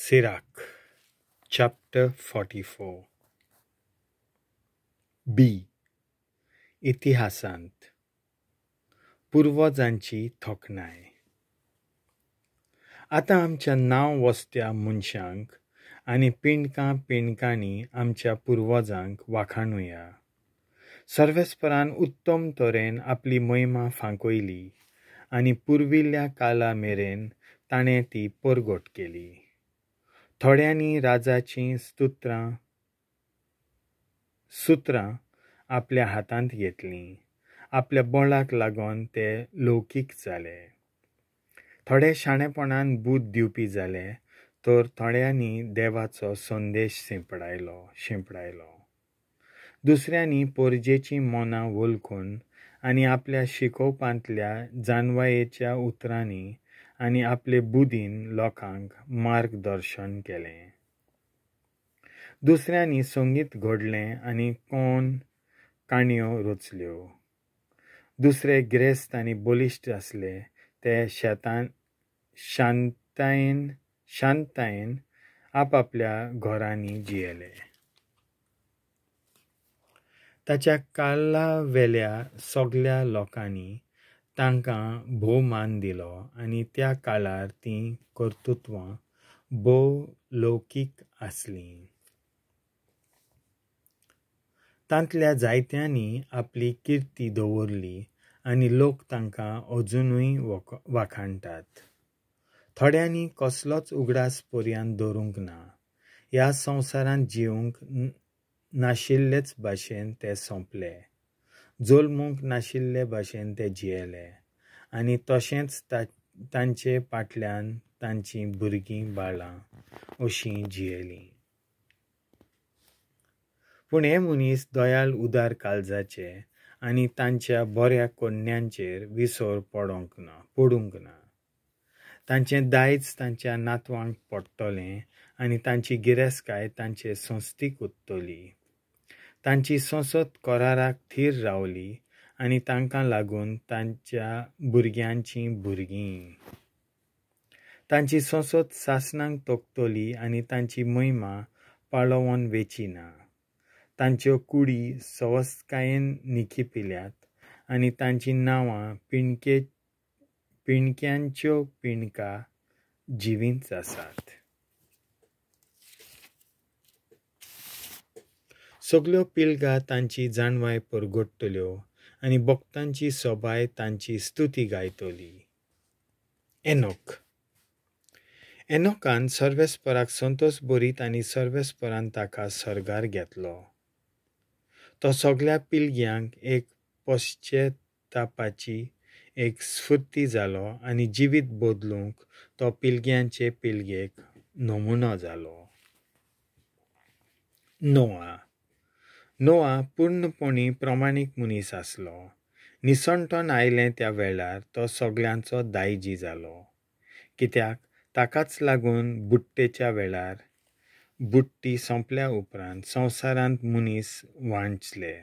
Sirach, Chapter 44. B. इतिहासांत पुर्वजांची थोखणाय. आतां आमच्या नांव वसत्या मनशांक आनी पिणकांनी आमच्या पुर्वजांक वाखाणुया. सर्वेस्परान उत्तम तरेन आपली महिमा फांकयली आनी पुर्विल्ल्या काला मेरेन ताणें ती परगट केली. थोड्यांनी राजाचीं सुत्रां आपल्या हातांत घेतलीं. आपल्या बळाक लागून ते लौकीक जाले. थोडे शाणेपणान बूद दिवपी जाले, तर थोड्यांनी देवाचो संदेश शिंपडायलो. दुसऱ्यांनी पोरजेचीं मनां वळखून आनी आपल्या शिकोवपांतल्या जानवायेच्या उतरांनी आनी आपले बुदीन लोकांक मार्गदर्शन केलें. दुसऱ्यांनी संगीत घडलें आनी काणयो रचल्यो. दुसरे गिरेस्त आनी बलिश्ट आसले, ते शांतायेन आपआपल्या घरांनी जियेले. ताच्या काळावेल्या सगळ्या लोकांनी तांकां भोवमान दिलो आनी त्या काळार तीं कर्तुत्वां भोव लौकीक आसलीं. तांतल्या जायत्यांनी आपली किर्ती दवरली आनी लोक तांकां अजुनूय वाखाणटात. थोड्यांनी कसलोच उगडास पर्यंत दवरूंक ना. ह्या संवसारांत जिवंक नाशिल्लेच भाशेन ते सोंपले. जल्मूंक नाशिल्ले भाशेन ते जियेले आनी तशेंच तांचे फाटल्यान तांचीं भुरगीं बाळां अशीं जियेलीं. पूण हे मनीस दयाल उदार काळजाचे आनी तांच्या बऱ्या कन्यांचेर विसर पडूंक ना. तांचें दायज तांच्या नातवांक पडटलें आनी तांची गिरेस्तकाय तांचे संस्थीक उत्तली. तांची संसद कराराक थीर रावली आनी तांकां लागून तांच्या भुरग्यांचीं भुरगीं. तांची संसद सासणांक तोखतली आनी तांची महिमा पाळोवन वेचिना. तांच्यो कुडी सवस्तकायेन निखिपिल्यात आनी तांचीं नांवां पिणक्यांच्यो पिणकां जिवींच आसात. सगळ्यो पिलगा तांची जाणवाय परगडटल्यो आनी भक्तांची सोबाय तांची स्तुती गायतली. एनोकान सर्वेस्पराक संतोश भरीत आनी सर्वेस्परान ताका सर्गार घेतलो. तो सगळ्या पिलग्यांक एक पश्चेतापाची एक स्फूर्ती जालो आनी जिवीत बदलूंक तो पिलग्यांचे पिलगेक नमुनो जालो. नोआ पूर्णपणी प्रमाणीक मनीस आसलो. निसंतोन आयलें त्या वेळार तो सगळ्यांचो दायजी जालो. कित्याक ताकाच लागून बुट्टेच्या वेळार बुट्टी सोंपल्या उपरांत संवसारांत मनीस वांचले.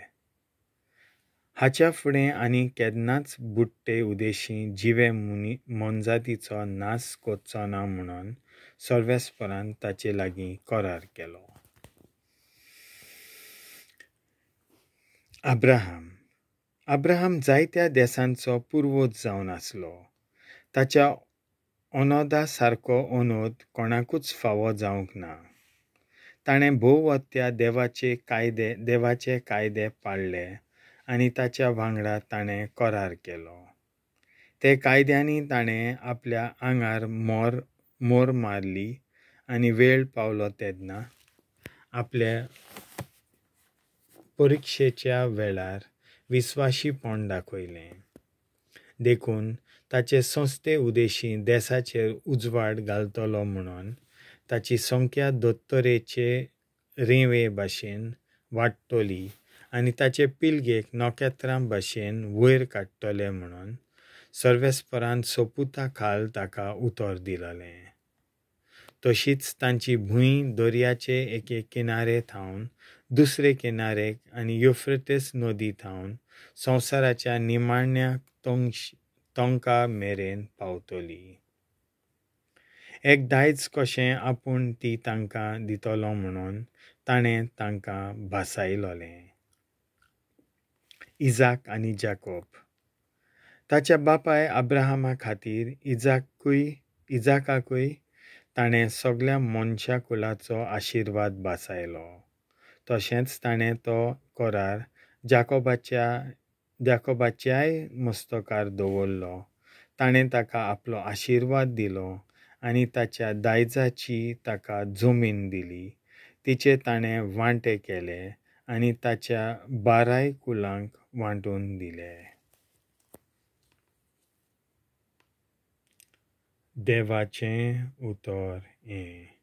हाच्या फुडें आनी केन्नाच बुट्टे उदेशी जिवे मोनजातीचो नाश कोचचो ना म्हणून सर्वेस्परान ताचे लागीं करार केलो. अब्राहम जायत्या देसांचो पुर्वज जावन आसलो. ताच्या अनोदा सारको अनोद कोणाकूच फावो जावंक ना. ताणें भोवत्या देवाचे कायदे पाळले आनी ताच्या वांगडा ताणें करार केलो. ते कायद्यांनी ताणें आपल्या आंगार मोर मारली आनी वेळ पावलो तेन्ना आपल्या परिक्षेच्या वेळार विस्वाशीपण दाखयलें. देखून ताचे संस्थे उदेशी देशाचेर उजवाड घालतलो म्हणून ताची संख्या दोत्तरेचे रेंवे भाशेन वाडटली आनी ताचे पिलगेक नोखेत्रां भाशेन वयर काडटले म्हणून सर्वेस्परान सोपुता खाल ताका उतर दिलोलें. तशीच तांची भूंय दर्याचे एके किनारे थावन दुसरे किनारेक आनी युफ्रेटीस नदी थावन संवसाराच्या निमाण्या तोंका मेरेन पावतली. एक दायज कशें आपूण ती तांकां दितलो म्हणून ताणें तांकां भासायलोलें. इजाक आनी जाकोब. ताच्या बापाय अब्राहमा खातीर इजाकाकूय ताणें सगळ्या मनशा कुलाचो आशिर्वाद भासायलो. तशेंच ताणें तो करार जाकोबाच्याय मस्तकार दवरलो. ताणें ताका आपलो आशिर्वाद दिलो आनी ताच्या दायजाची ताका जमीन दिली. तिचे ताणें वांटे केले आनी ताच्या 12 कुलांक वांटून दिले. देवाचें उतर हें.